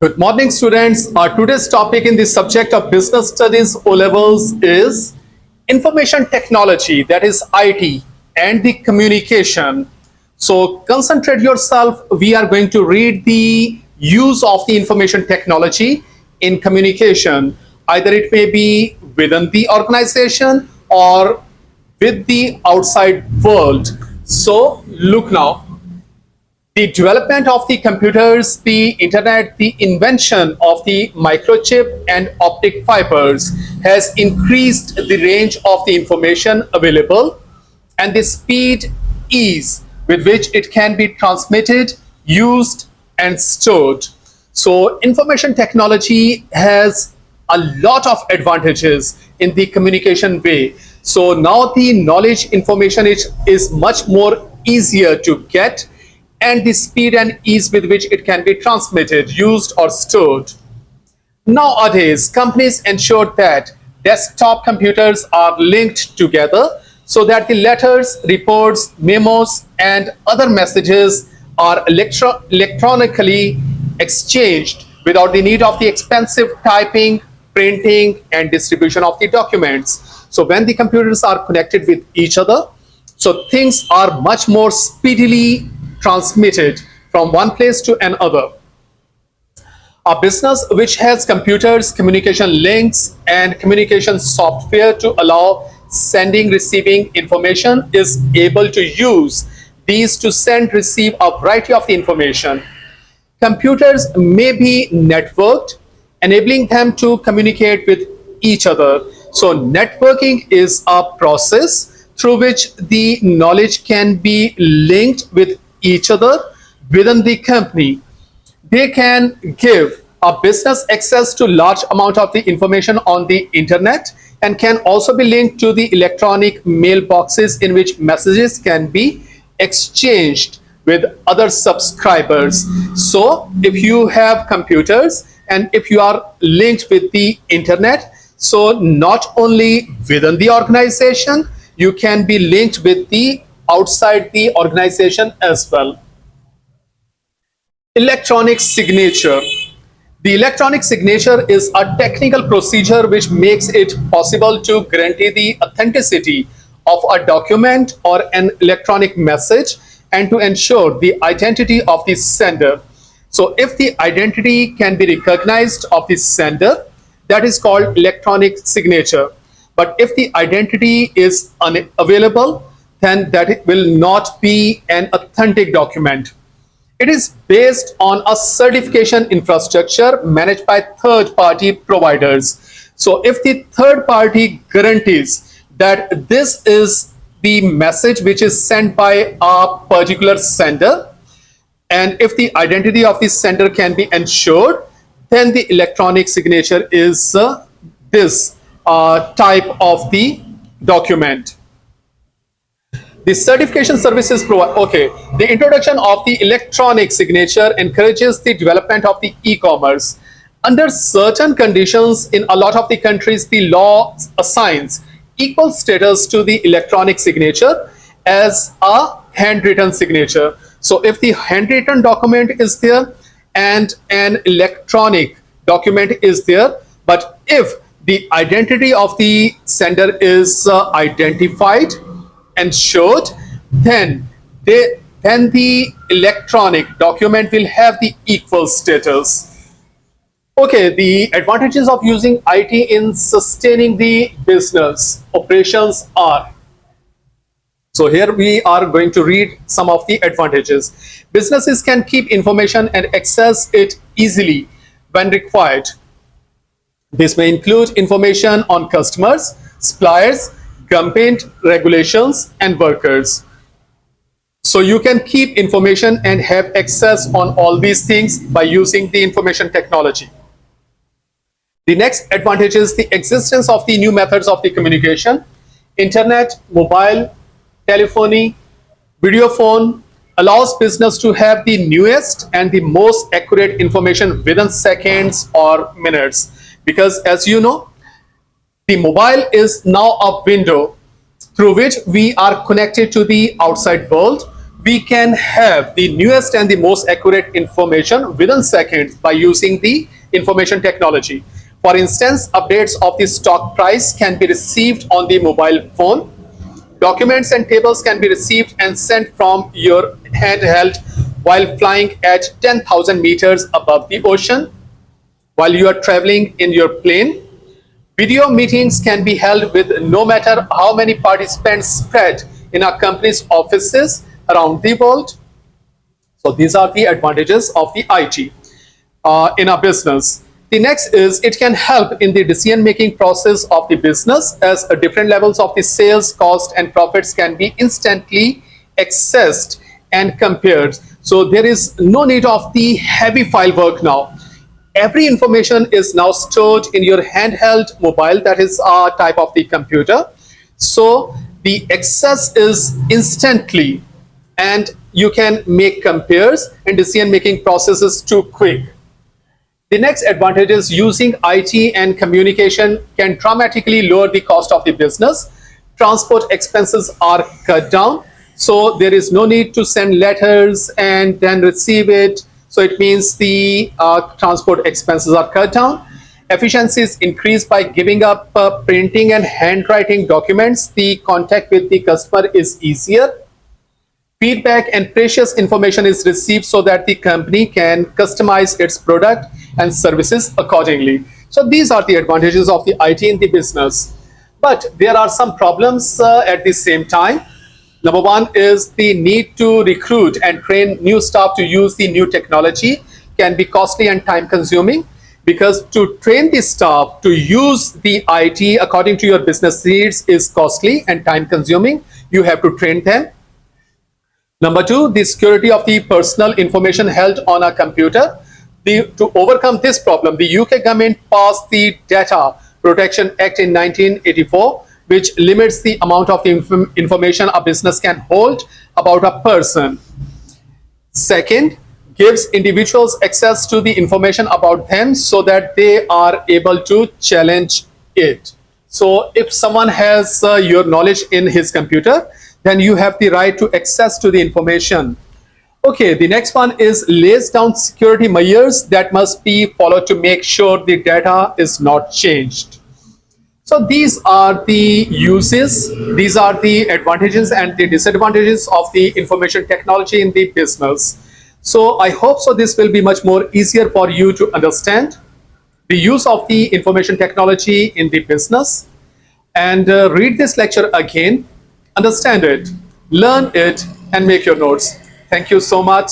Good morning, students. Our today's topic in the subject of Business Studies O-Levels is Information Technology, that is IT, and the communication. So concentrate yourself. We are going to read the use of the information technology in communication. Either it may be within the organization or with the outside world. So look now. The development of the computers, the internet, the invention of the microchip and optic fibers has increased the range of the information available and the speed, ease with which it can be transmitted, used, and stored. So information technology has a lot of advantages in the communication way. So now the knowledge information is much more easier to get, and the speed and ease with which it can be transmitted, used, or stored. Nowadays, companies ensure that desktop computers are linked together so that the letters, reports, memos, and other messages are electronically exchanged without the need of the expensive typing, printing, and distribution of the documents. So when the computers are connected with each other, so things are much more speedily transmitted from one place to another. A business which has computers, communication links, and communication software to allow sending, receiving information is able to use these to send, receive a variety of the information. Computers may be networked, enabling them to communicate with each other. So networking is a process through which the knowledge can be linked with each other within the company. They can give a business access to large amount of the information on the internet and can also be linked to the electronic mailboxes in which messages can be exchanged with other subscribers. So if you have computers and if you are linked with the internet, so not only within the organization, you can be linked with the outside the organization as well. Electronic signature. The electronic signature is a technical procedure which makes it possible to guarantee the authenticity of a document or an electronic message and to ensure the identity of the sender. So if the identity can be recognized of the sender, that is called electronic signature. But if the identity is unavailable, then that will not be an authentic document. It is based on a certification infrastructure managed by third-party providers. So if the third party guarantees that this is the message which is sent by a particular sender, and if the identity of the sender can be ensured, then the electronic signature is this type of the document. The certification services provide, the introduction of the electronic signature encourages the development of the e-commerce. Under certain conditions in a lot of the countries, the law assigns equal status to the electronic signature as a handwritten signature. So if the handwritten document is there and an electronic document is there, but if the identity of the sender is identified and showed, then the electronic document will have the equal status. The advantages of using IT in sustaining the business operations are. So here we are going to read some of the advantages. Businesses can keep information and access it easily when required. This may include information on customers, suppliers, government regulations, and workers. So you can keep information and have access on all these things by using the information technology. The next advantage is the existence of the new methods of the communication. Internet, mobile, telephony, video phone allows business to have the newest and the most accurate information within seconds or minutes. Because as you know, the mobile is now a window through which we are connected to the outside world, we can have the newest and the most accurate information within seconds by using the information technology. For instance, updates of the stock price can be received on the mobile phone. Documents and tables can be received and sent from your handheld while flying at 10,000 meters above the ocean. While you are traveling in your plane, video meetings can be held with no matter how many participants spread in our company's offices around the world. So these are the advantages of the IT in our business. The next is it can help in the decision-making process of the business as different levels of the sales, cost, and profits can be instantly accessed and compared. So there is no need of the heavy file work now. Every information is now stored in your handheld mobile, that is a type of the computer. So the access is instantly and you can make compares and decision making processes too quick. The next advantage is using IT and communication can dramatically lower the cost of the business. Transport expenses are cut down, so there is no need to send letters and then receive it. So it means the transport expenses are cut down. Efficiency is increased by giving up printing and handwriting documents. The contact with the customer is easier. Feedback and precious information is received so that the company can customize its product and services accordingly. So these are the advantages of the IT in the business. But there are some problems at the same time. Number one is the need to recruit and train new staff to use the new technology can be costly and time consuming, because to train the staff to use the IT according to your business needs is costly and time consuming. You have to train them. Number two, the security of the personal information held on a computer. To overcome this problem, the UK government passed the Data Protection Act in 1984, which limits the amount of information a business can hold about a person. Second, gives individuals access to the information about them so that they are able to challenge it. So if someone has your knowledge in his computer, then you have the right to access to the information. Okay, the next one is lays down security measures that must be followed to make sure the data is not changed. So these are the uses, these are the advantages and the disadvantages of the information technology in the business. So I hope so this will be much more easier for you to understand the use of the information technology in the business. And read this lecture again, understand it, learn it, and make your notes. Thank you so much.